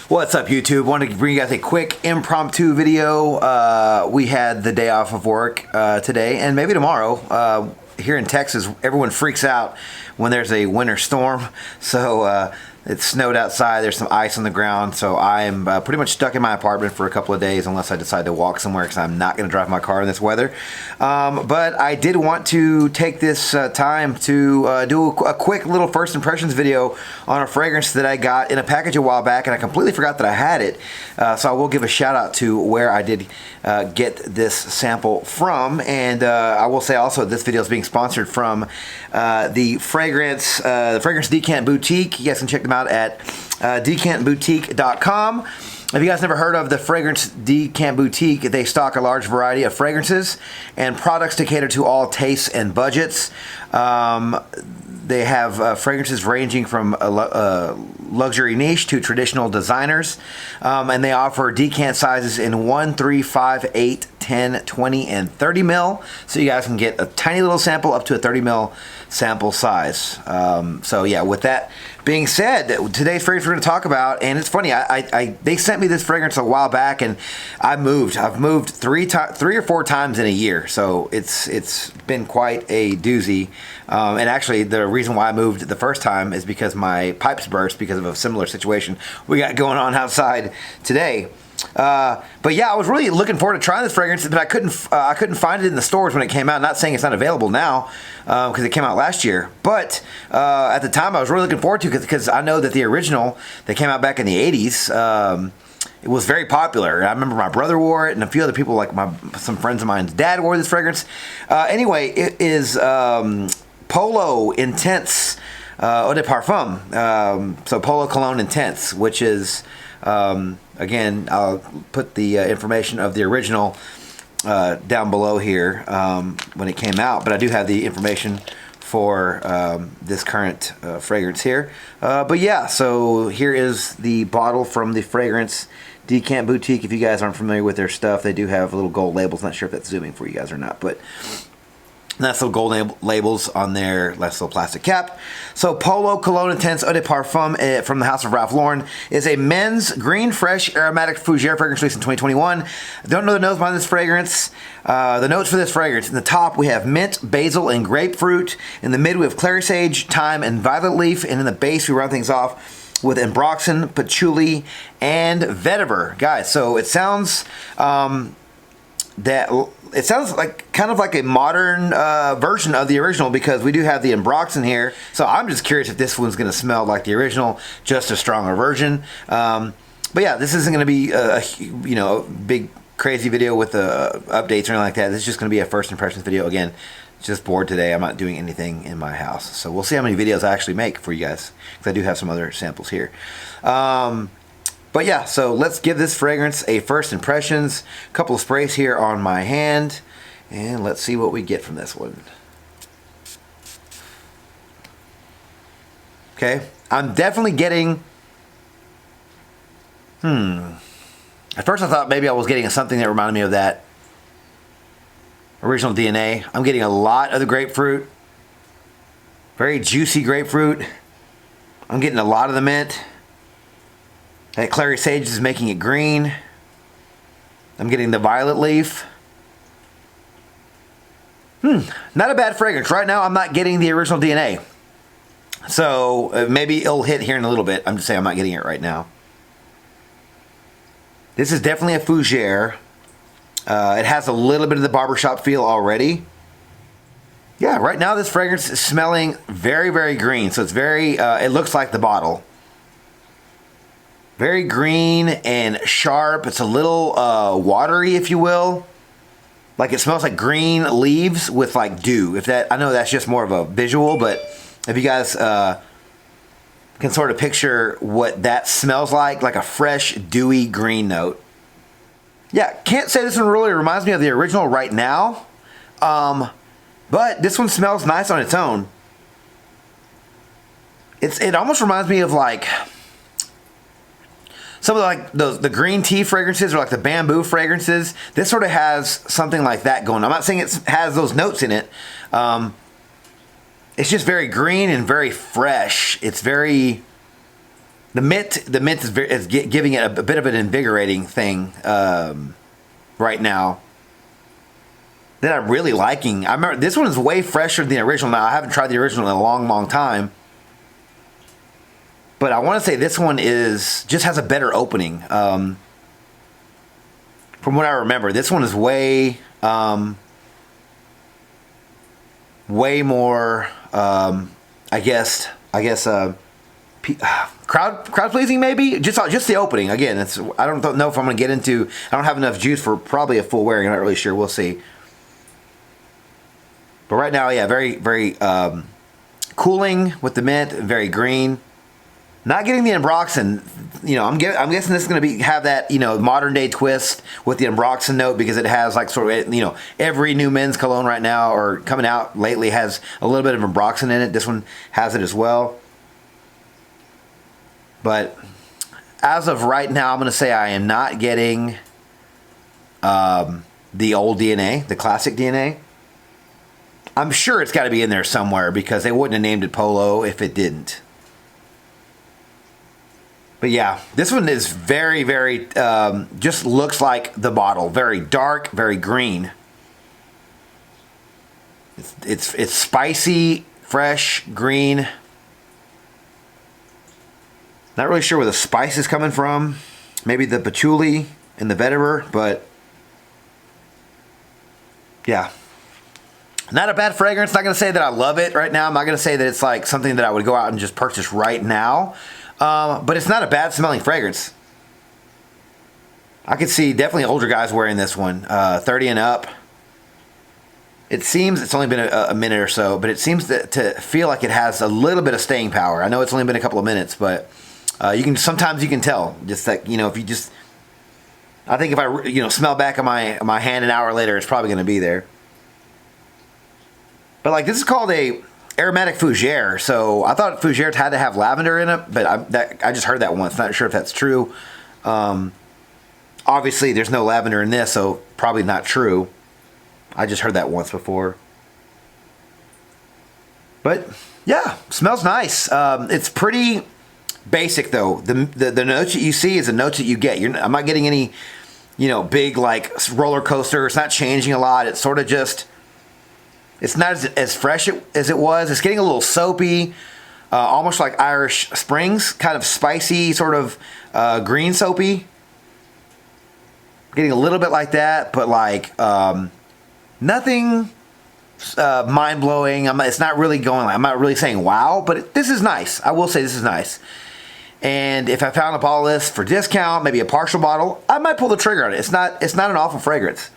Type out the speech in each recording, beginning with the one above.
What's up, YouTube? Wanted to bring you guys a quick impromptu video. We had the day off of work today, and maybe tomorrow. Here in Texas, everyone freaks out when there's a winter storm. So it snowed outside, there's some ice on the ground, so I'm pretty much stuck in my apartment for a couple of days unless I decide to walk somewhere, because I'm not going to drive my car in this weather. But I did want to take this time to do a quick little first impressions video on a fragrance that I got in a package a while back, and I completely forgot that I had it. So I will give a shout out to where I did get this sample from, and I will say also this video is being sponsored from the Fragrance Decant Boutique. You guys can check them out at decantboutique.com. If you guys never heard of the Fragrance Decant Boutique, they stock a large variety of fragrances and products to cater to all tastes and budgets. They have fragrances ranging from a luxury niche to traditional designers, and they offer decant sizes in 1, 3, 5, 8, 10, 20, and 30 mil, so you guys can get a tiny little sample up to a 30 mil sample size. So yeah, with that being said, today's fragrance we're going to talk about, and it's funny, they sent me this fragrance a while back, and I've moved three or four times in a year, so it's been quite a doozy. And actually, the reason why I moved the first time is because my pipes burst because of a similar situation we got going on outside today. But yeah, I was really looking forward to trying this fragrance, but I couldn't find it in the stores when it came out. Not saying it's not available now, because it came out last year. But at the time, I was really looking forward to it because I know that the original that came out back in the 80s, it was very popular. I remember my brother wore it, and a few other people, like some friends of mine's dad, wore this fragrance. Anyway, it is Polo Intense Eau de Parfum. So Polo Cologne Intense, which is, again, I'll put the information of the original down below here when it came out, but I do have the information for this current fragrance here. But yeah, so here is the bottle from the Fragrance Decant Boutique. If you guys aren't familiar with their stuff, they do have little gold labels. Not sure if that's zooming for you guys or not, but nice little gold labels on their nice little plastic cap. So Polo Cologne Intense Eau de Parfum from the House of Ralph Lauren is a men's green, fresh, aromatic fougere fragrance released in 2021. Don't know the notes behind this fragrance. The notes for this fragrance: in the top we have mint, basil, and grapefruit. In the mid we have clary sage, thyme, and violet leaf. And in the base we round things off with ambroxan, patchouli, and vetiver. Guys, so it sounds it sounds like kind of like a modern version of the original, because we do have the ambroxan here. So I'm just curious if this one's going to smell like the original, just a stronger version. But yeah, this isn't going to be a big crazy video with updates or anything like that. This is just going to be a first impressions video. Again, just bored today. I'm not doing anything in my house, so we'll see how many videos I actually make for you guys, because I do have some other samples here. But yeah, so let's give this fragrance a first impressions. A couple of sprays here on my hand, and let's see what we get from this one. Okay, I'm definitely getting, at first I thought maybe I was getting something that reminded me of that original DNA. I'm getting a lot of the grapefruit, very juicy grapefruit. I'm getting a lot of the mint. That clary sage is making it green. I'm getting the violet leaf. Not a bad fragrance. Right now I'm not getting the original DNA. So maybe it'll hit here in a little bit. I'm just saying I'm not getting it right now. This is definitely a fougere. It has a little bit of the barbershop feel already. Yeah, right now this fragrance is smelling very, very green. So it's very, it looks like the bottle. Very green and sharp. It's a little watery, if you will. Like it smells like green leaves with like dew. I know that's just more of a visual, but if you guys can sort of picture what that smells like a fresh, dewy green note. Yeah, can't say this one really reminds me of the original right now, but this one smells nice on its own. It almost reminds me of like some of the green tea fragrances, or like the bamboo fragrances. This sort of has something like that going on. I'm not saying it has those notes in it. It's just very green and very fresh. It's very The mint is giving it a bit of an invigorating thing right now that I'm really liking. I remember this one is way fresher than the original. Now I haven't tried the original in a long time, but I want to say this one just has a better opening. From what I remember, this one is way more. I guess crowd pleasing maybe. Just the opening. Again, I don't know if I'm going to get into. I don't have enough juice for probably a full wearing. I'm not really sure. We'll see. But right now, yeah, very cooling with the mint, very green. Not getting the ambroxan. I'm guessing this is going to have that modern day twist with the ambroxan note, because it has like sort of every new men's cologne right now or coming out lately has a little bit of ambroxan in it. This one has it as well. But as of right now, I'm going to say I am not getting the old DNA, the classic DNA. I'm sure it's got to be in there somewhere, because they wouldn't have named it Polo if it didn't. But yeah, this one is very, just looks like the bottle. Very dark, very green. It's spicy, fresh, green. Not really sure where the spice is coming from. Maybe the patchouli and the vetiver, but yeah. Not a bad fragrance. Not going to say that I love it right now. I'm not going to say that it's like something that I would go out and just purchase right now. But it's not a bad smelling fragrance. I could see definitely older guys wearing this one, 30 and up. It seems it's only been a minute or so, but it seems to feel like it has a little bit of staying power. I know it's only been a couple of minutes, but sometimes you can tell. Just like, if you just, I think if I smell back on my hand an hour later, it's probably going to be there. But like, this is called a aromatic fougere, so I thought fougere had to have lavender in it, but I just heard that once. Not sure if that's true. Obviously, there's no lavender in this, so probably not true. I just heard that once before. But yeah, smells nice. It's pretty basic though. The notes that you see is the notes that you get. I'm not getting any, big like roller coaster. It's not changing a lot. It's sort of just. It's not as fresh as it was. It's getting a little soapy, almost like Irish Springs, kind of spicy, sort of green soapy. Getting a little bit like that, but like nothing mind-blowing. It's not really going. I'm not really saying wow, but this is nice. I will say this is nice. And if I found a bottle of this for discount, maybe a partial bottle, I might pull the trigger on it. It's not an awful fragrance.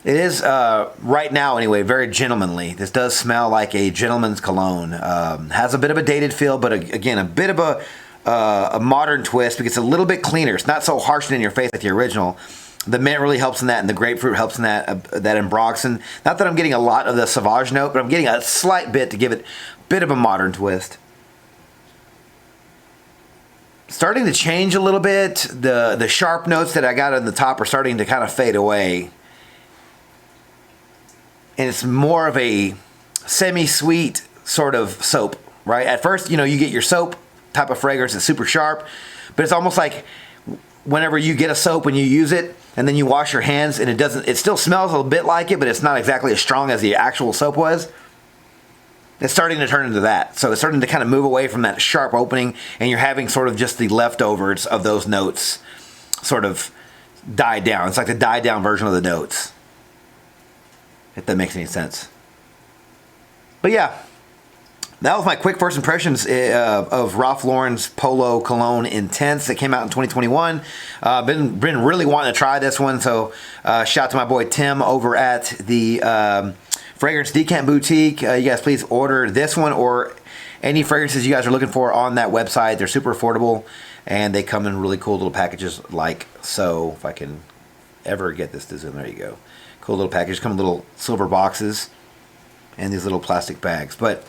It is, right now anyway, very gentlemanly. This does smell like a gentleman's cologne. Has a bit of a dated feel, but again, a bit of a modern twist, because it's a little bit cleaner. It's not so harsh and in your face like the original. The mint really helps in that, and the grapefruit helps in that, that ambroxan. Not that I'm getting a lot of the sauvage note, but I'm getting a slight bit to give it a bit of a modern twist. Starting to change a little bit. The sharp notes that I got on the top are starting to kind of fade away. And it's more of a semi-sweet sort of soap, right? At first, you get your soap type of fragrance. It's super sharp, but it's almost like whenever you get a soap and you use it, and then you wash your hands, and it still smells a little bit like it, but it's not exactly as strong as the actual soap was. It's starting to turn into that. So it's starting to kind of move away from that sharp opening, and you're having sort of just the leftovers of those notes sort of die down. It's like the die down version of the notes, if that makes any sense. But yeah, that was my quick first impressions of Ralph Lauren's Polo Cologne Intense that came out in 2021. Been really wanting to try this one, so shout out to my boy Tim over at the Fragrance Decant Boutique. You guys please order this one or any fragrances you guys are looking for on that website. They're super affordable, and they come in really cool little packages like so. If I can ever get this to zoom, there you go. Cool little package. Come in little silver boxes and these little plastic bags. But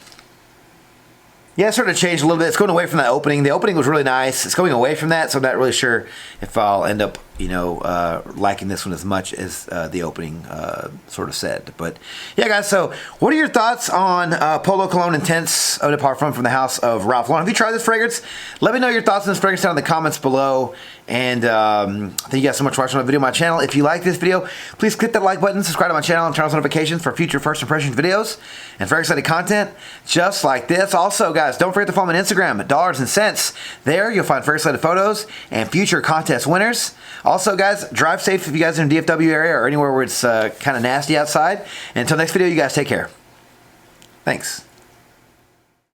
yeah, it sort of changed a little bit. It's going away from that opening. The opening was really nice. It's going away from that, so I'm not really sure if I'll end up liking this one as much as the opening sort of said. But yeah, guys, so what are your thoughts on Polo Cologne Intense Eau de Parfum from the house of Ralph Lauren? Have you tried this fragrance? Let me know your thoughts on this fragrance down in the comments below. And thank you guys so much for watching my video on my channel. If you like this video, please click that like button, subscribe to my channel, and turn on notifications for future first impressions videos and fragrance-related content just like this. Also, guys, don't forget to follow me on Instagram at Dollars and Cents. There, you'll find fragrance-related photos and future contest winners. Also, guys, drive safe if you guys are in the DFW area or anywhere where it's kind of nasty outside. And until next video, you guys take care. Thanks.